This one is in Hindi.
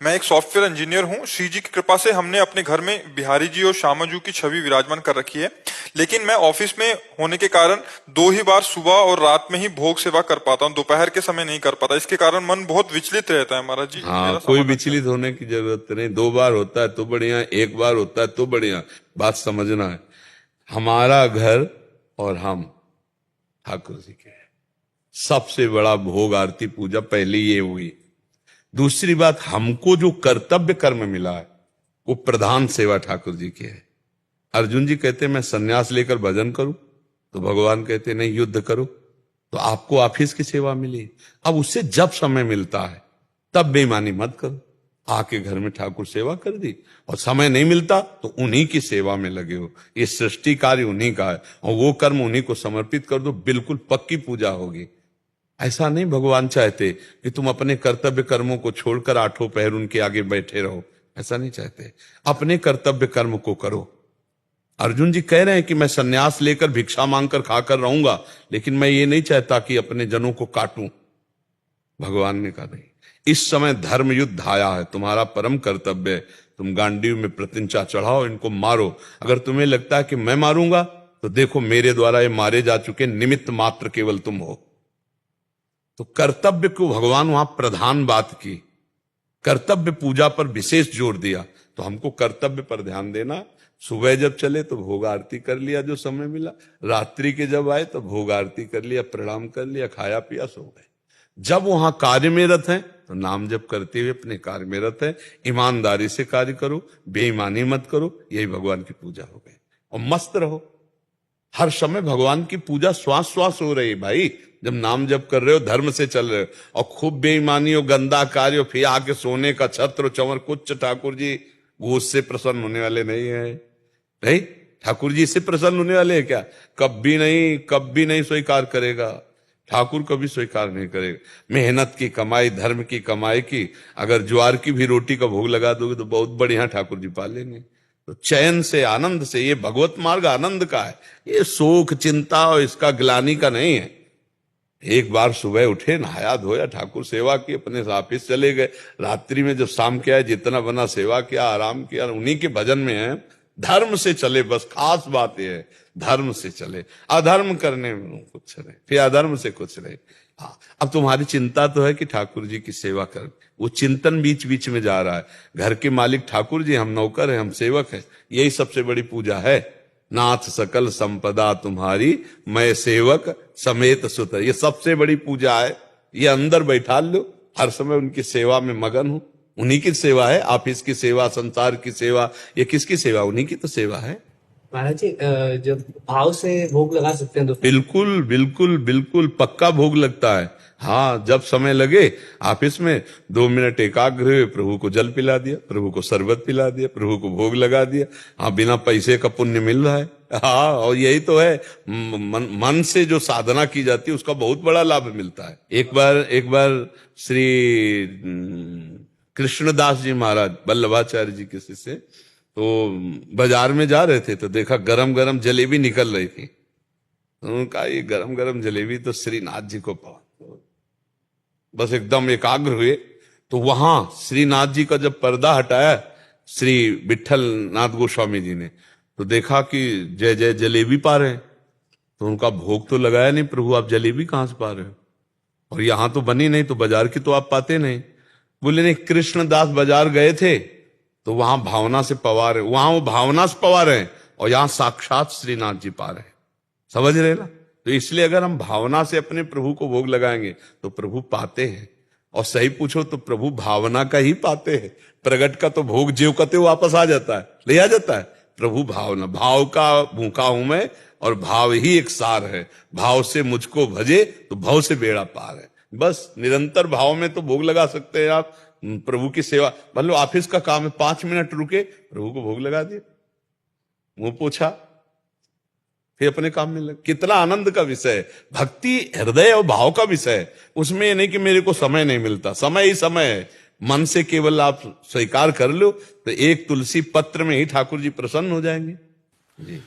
मैं एक सॉफ्टवेयर इंजीनियर हूँ। श्री जी की कृपा से हमने अपने घर में बिहारी जी और श्यामा जी की छवि विराजमान कर रखी है, लेकिन मैं ऑफिस में होने के कारण दो ही बार सुबह और रात में ही भोग सेवा कर पाता हूँ, दोपहर के समय नहीं कर पाता। इसके कारण मन बहुत विचलित रहता है। महाराज जी, हाँ, मेरा कोई समाधान क्या है? विचलित होने की जरूरत नहीं। 2 बार होता है तो बढ़िया, एक बार होता है तो बढ़िया। बात समझना है, हमारा घर और हम ठाकुर जी के हैं। सबसे बड़ा भोग आरती पूजा पहले ये हुई। दूसरी बात, हमको जो कर्तव्य कर्म मिला है वो प्रधान सेवा ठाकुर जी की है। अर्जुन जी कहते मैं सन्यास लेकर भजन करूं, तो भगवान कहते नहीं, युद्ध करो। तो आपको ऑफिस की सेवा मिली। अब उससे जब समय मिलता है तब बेईमानी मत करो। आके घर में ठाकुर सेवा कर दी, और समय नहीं मिलता तो उन्हीं की सेवा में लगे हो। ये सृष्टि कार्य उन्हीं का है और वो कर्म उन्हीं को समर्पित कर दो, बिल्कुल पक्की पूजा होगी। ऐसा नहीं भगवान चाहते कि तुम अपने कर्तव्य कर्मों को छोड़कर आठों पहर उनके आगे बैठे रहो। ऐसा नहीं चाहते। अपने कर्तव्य कर्म को करो। अर्जुन जी कह रहे हैं कि मैं सन्यास लेकर भिक्षा मांगकर खाकर रहूंगा, लेकिन मैं ये नहीं चाहता कि अपने जनों को काटूं। भगवान ने कहा नहीं, इस समय धर्म युद्ध आया है, तुम्हारा परम कर्तव्य है, तुम गांडीव में प्रतिंचा चढ़ाओ, इनको मारो। अगर तुम्हें लगता है कि मैं मारूंगा तो देखो, मेरे द्वारा ये मारे जा चुके, निमित्त मात्र केवल तुम हो। तो कर्तव्य को भगवान वहां प्रधान बात की, कर्तव्य पूजा पर विशेष जोर दिया। तो हमको कर्तव्य पर ध्यान देना। सुबह जब चले तो भोग आरती कर लिया जो समय मिला, रात्रि के जब आए तो भोग आरती कर लिया, प्रणाम कर लिया, खाया पिया, सो गए। जब वहां कार्य में रत हैं तो नाम जप करते हुए अपने कार्य में रत है। ईमानदारी से कार्य करो, बेईमानी मत करो, यही भगवान की पूजा हो गई। और मस्त रहो, हर समय भगवान की पूजा श्वास श्वास हो रही है भाई। जब नाम जप कर रहे हो, धर्म से चल रहे हो, और खूब बेईमानी हो, गंदा कार्य हो, फिर आके सोने का छत्र चंवर कुछ, ठाकुर जी वो उससे प्रसन्न होने वाले नहीं है। नहीं, ठाकुर जी इससे प्रसन्न होने वाले हैं क्या? कभी नहीं, कभी नहीं स्वीकार करेगा। ठाकुर कभी स्वीकार नहीं करेगा। मेहनत की कमाई, धर्म की कमाई की, अगर ज्वार की भी रोटी का भोग लगा दोगे तो बहुत बढ़िया ठाकुर जी पा लेंगे। तो चैन से, आनंद से, ये भगवत मार्ग आनंद का है। ये शोक चिंता और इसका ग्लानि का नहीं है। एक बार सुबह उठे, नहाया धोया, ठाकुर सेवा की, अपने ऑफिस चले गए। रात्रि में जब शाम के आए, जितना बना सेवा किया, आराम किया, उन्हीं के भजन में है। धर्म से चले, बस खास बात यह है, धर्म से चले। अधर्म करने में कुछ नहीं, फिर अधर्म से कुछ नहीं। हाँ, अब तुम्हारी चिंता तो है कि ठाकुर जी की सेवा कर, वो चिंतन बीच बीच में जा रहा है। घर के मालिक ठाकुर जी, हम नौकर हैं, हम सेवक हैं। यही सबसे बड़ी पूजा है। नाथ सकल संपदा तुम्हारी, मैं सेवक समेत सुत, ये सबसे बड़ी पूजा है। ये अंदर बैठा लो, हर समय उनकी सेवा में मगन हूं। उन्हीं की सेवा है, ऑफिस की सेवा, संसार की सेवा, ये किसकी सेवा? उन्हीं की तो सेवा है। महाराज जी, जब भाव से भोग लगा सकते हैं तो बिल्कुल बिल्कुल बिल्कुल पक्का भोग लगता है। हाँ, जब समय लगे ऑफिस में 2 मिनट एकाग्र हुए, प्रभु को जल पिला दिया, प्रभु को शरबत पिला दिया, प्रभु को भोग लगा दिया। हाँ, बिना पैसे का पुण्य मिल रहा है। हाँ, और यही तो है, मन से जो साधना की जाती है उसका बहुत बड़ा लाभ मिलता है। एक बार श्री कृष्णदास जी महाराज, वल्लभाचार्य जी के शिष्य, तो बाजार में जा रहे थे तो देखा गरम गरम जलेबी निकल रही थी। तो उन्होंने कहा ये गरम गरम जलेबी तो श्रीनाथ जी को पाओ। बस एकदम एकाग्र हुए। तो वहां श्रीनाथ जी का जब पर्दा हटाया श्री विठल नाथ गोस्वामी जी ने, तो देखा कि जय जय जलेबी पा रहे हैं। तो उनका भोग तो लगाया नहीं, प्रभु आप जलेबी कहां से पा रहे हो? और यहां तो बनी नहीं, तो बाजार की तो आप पाते नहीं। बोले नहीं, कृष्णदास बाजार गए थे तो वहां भावना से पवा रहे, वहां वो भावना से पवा रहे हैं, और यहां साक्षात श्रीनाथ जी पा रहे हैं। समझ रहे ना? तो इसलिए अगर हम भावना से अपने प्रभु को भोग लगाएंगे तो प्रभु पाते हैं। और सही पूछो तो प्रभु भावना का ही पाते हैं। प्रगट का तो भोग ज्यों कते वापस आ जाता है, ले आ जाता है। प्रभु भावना, भाव का भूखा हूं मैं, और भाव ही एक सार है। भाव से मुझको भजे तो भाव से बेड़ा पार है। बस निरंतर भाव में तो भोग लगा सकते हैं आप। प्रभु की सेवा, मान लो ऑफिस का काम है, 5 मिनट रुके, प्रभु को भोग लगा दिए, मुंह पोछा, फिर अपने काम में लग। कितना आनंद का विषय है। भक्ति हृदय और भाव का विषय है। उसमें नहीं कि मेरे को समय नहीं मिलता, समय ही समय है। मन से केवल आप स्वीकार कर लो तो एक तुलसी पत्र में ही ठाकुर जी प्रसन्न हो जाएंगे। जी।